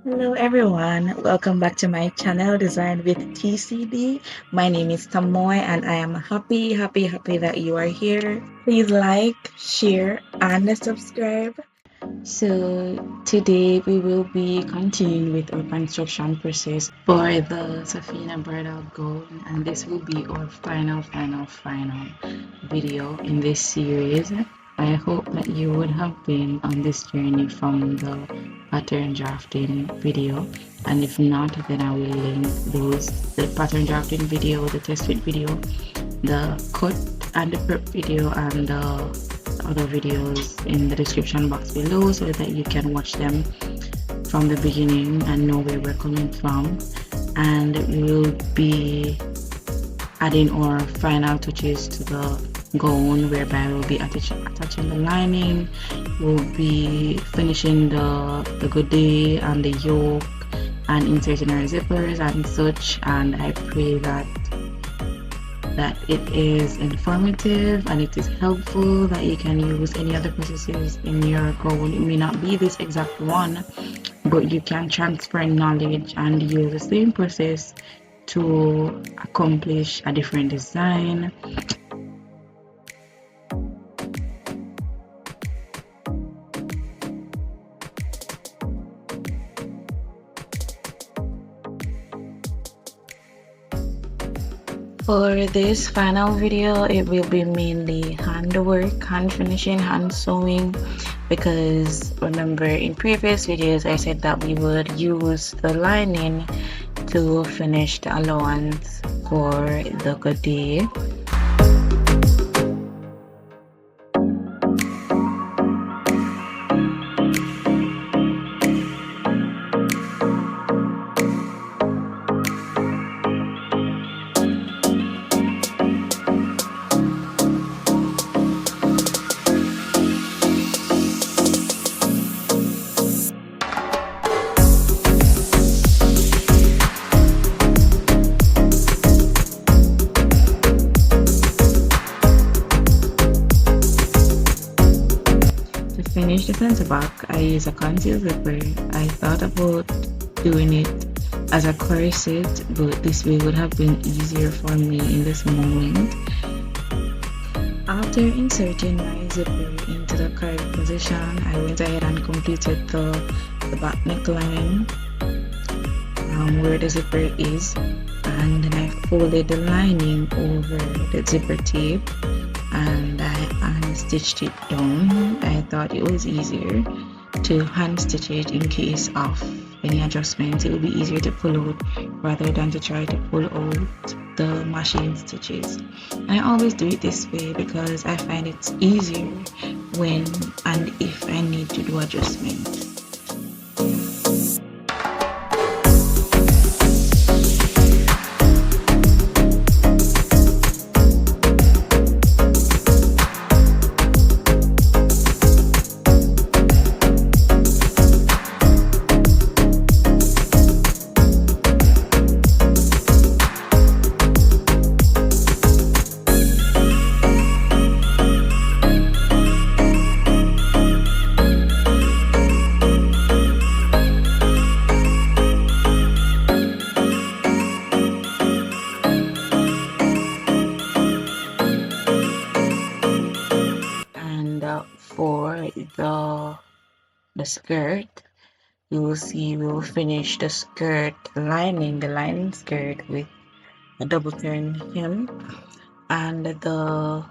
Hello everyone, welcome back to my channel Design with TCD. My name is Tamoy and I am happy that you are here. Please like, share and subscribe. So today we will be continuing with our construction process for the Sapphina Bridal gown, and this will be our final video in this series. I hope that you would have been on this journey from the pattern drafting video, and if not, then I will link the pattern drafting video, the test fit video, the cut and the prep video, and the other videos in the description box below so that you can watch them from the beginning and know where we're coming from. And we'll be adding our final touches to the gown, whereby we'll be attaching the lining, we'll be finishing the goodie and the yoke and inserting our zippers and such. And I pray that it is informative and it is helpful, that you can use any other processes in your goal. It may not be this exact one, but you can transfer knowledge and use the same process to accomplish a different design. For this final video, it will be mainly handwork, hand finishing, hand sewing, because remember in previous videos I said that we would use the lining to finish the allowance for the goodie. Finish the front back, I use a conceal zipper. I thought about doing it as a corset, but this way would have been easier for me in this moment. After inserting my zipper into the correct position, I went ahead and completed the back neckline where the zipper is, and then I folded the lining over the zipper tape and I hand stitched it down. I thought it was easier to hand stitch it in case of any adjustments. It would be easier to pull out rather than to try to pull out the machine stitches. I always do it this way because I find it's easier when and if I need to do adjustments. For the skirt, you will see we will finish the skirt lining, the lining skirt, with a double turn hem, and the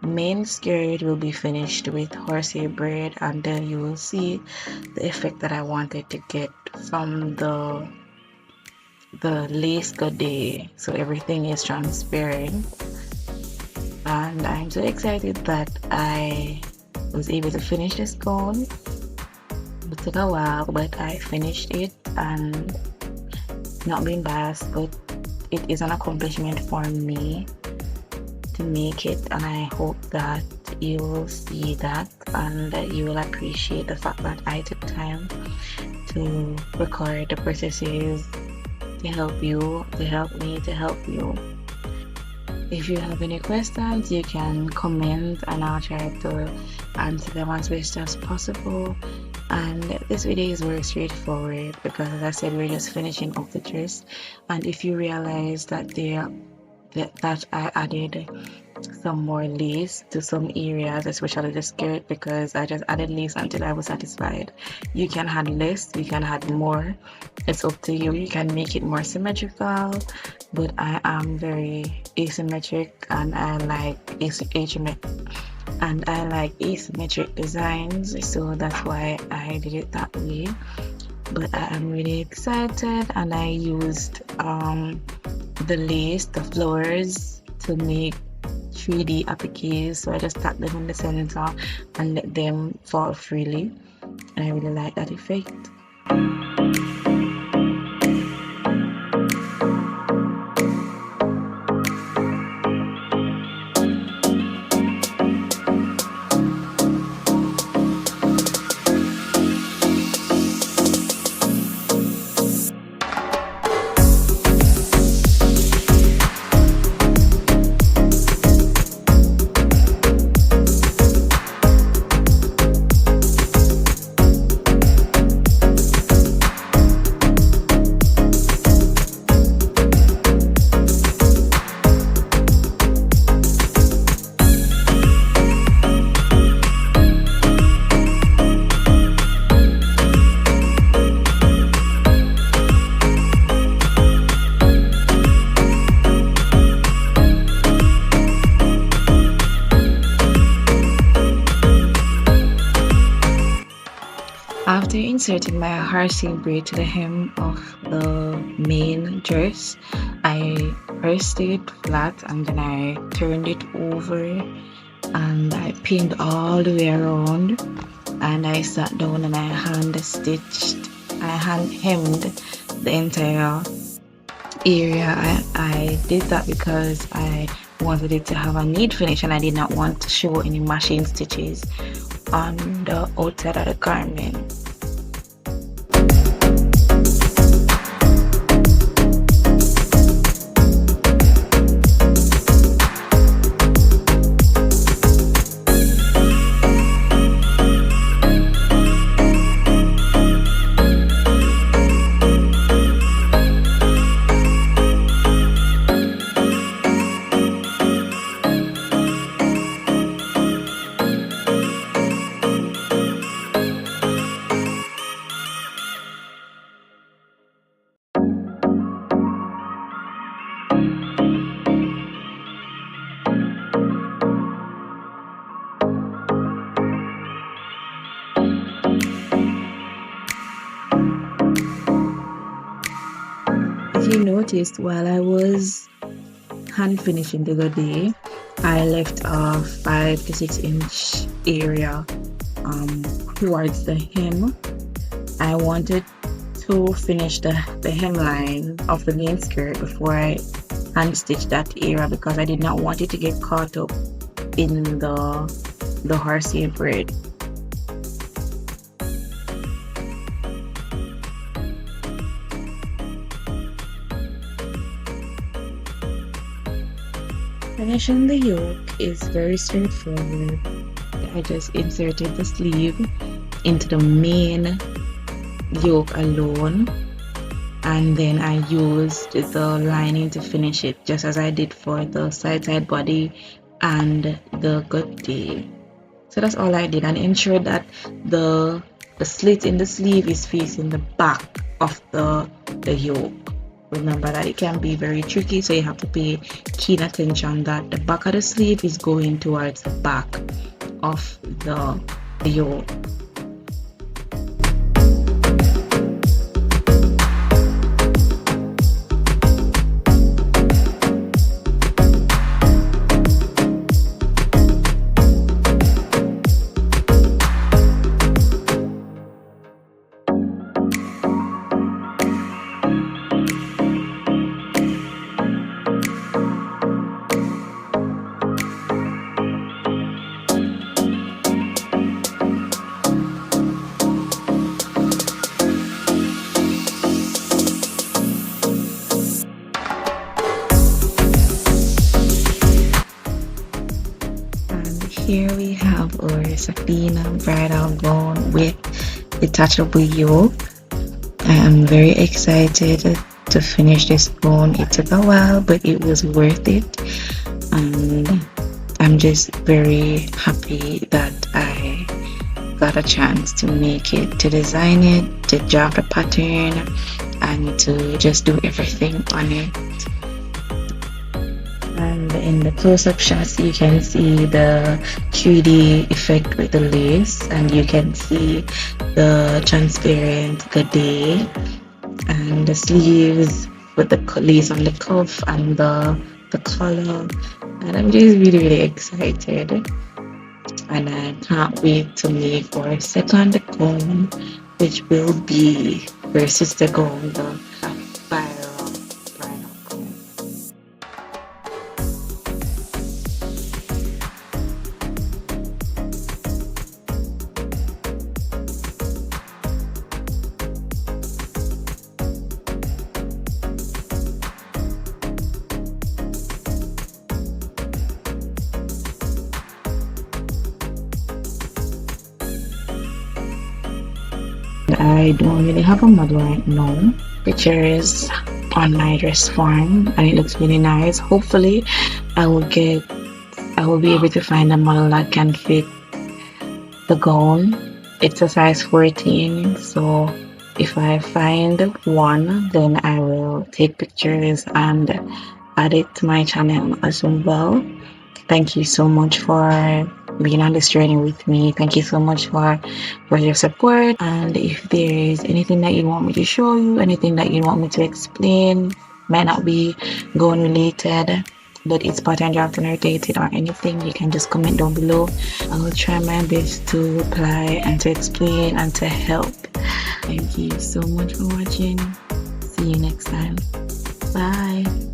main skirt will be finished with horsehair braid, and then you will see the effect that I wanted to get from the lace goodie, so everything is transparent. And I'm so excited that I was able to finish this gown. It took a while, but I finished it, and not being biased, but it is an accomplishment for me to make it, and I hope that you will see that and that you will appreciate the fact that I took time to record the processes to help you, to help me, to help you. If you have any questions, you can comment and I'll try to answer them as best as possible. And this video is very straightforward because, as I said, we're just finishing up the dress. And if you realize that that I added some more lace to some areas, especially the skirt, because I just added lace until I was satisfied. You can add less, you can add more, it's up to you. You can make it more symmetrical, but I am very asymmetric and I like asymmetric designs, so that's why I did it that way. But I am really excited, and I used the lace, the flowers, to make 3D appliques. So I just stuck them in the center and let them fall freely, and I really like that effect. After inserting my hairpin braid to the hem of the main dress, I pressed it flat and then I turned it over and I pinned all the way around, and I sat down and I hand hemmed the entire area. I did that because I wanted it to have a neat finish and I did not want to show any machine stitches on the outside of the garment. If you noticed, while I was hand finishing the other day, I left a 5 to 6 inch area towards the hem. I wanted to finish the hemline of the main skirt before I hand stitch that area because I did not want it to get caught up in the horsey braid. Finishing the yoke is very straightforward. I just inserted the sleeve into the main yoke alone, and then I used the lining to finish it, just as I did for the side body and the goatee. So that's all I did, and ensured that the slit in the sleeve is facing the back of the yoke. Remember that it can be very tricky, so you have to pay keen attention that the back of the sleeve is going towards the back of the yoke. Here we have our Sapphina bridal gown with detachable yoke. I am very excited to finish this gown. It took a while, but it was worth it. And I'm just very happy that I got a chance to make it, to design it, to draft a pattern, and to just do everything on it. And in the close-up shots, you can see the 3D effect with the lace, and you can see the transparent gade and the sleeves with the lace on the cuff and the collar. And I'm just really excited, and I can't wait to make our second gown, which will be her sister gown, the Sapphina bridal gown. I don't really have a model right now. Picture is on my dress form and it looks really nice. Hopefully I will be able to find a model that can fit the gown. It's a size 14, so if I find one, then I will take pictures and add it to my channel as well. Thank you so much for being on this journey with me. Thank you so much for your support. And if there is anything that you want me to show you, anything that you want me to explain, might not be gown related, but it's pattern drafting related or anything, you can just comment down below. I will try my best to reply and to explain and to help. Thank you so much for watching. See you next time. Bye.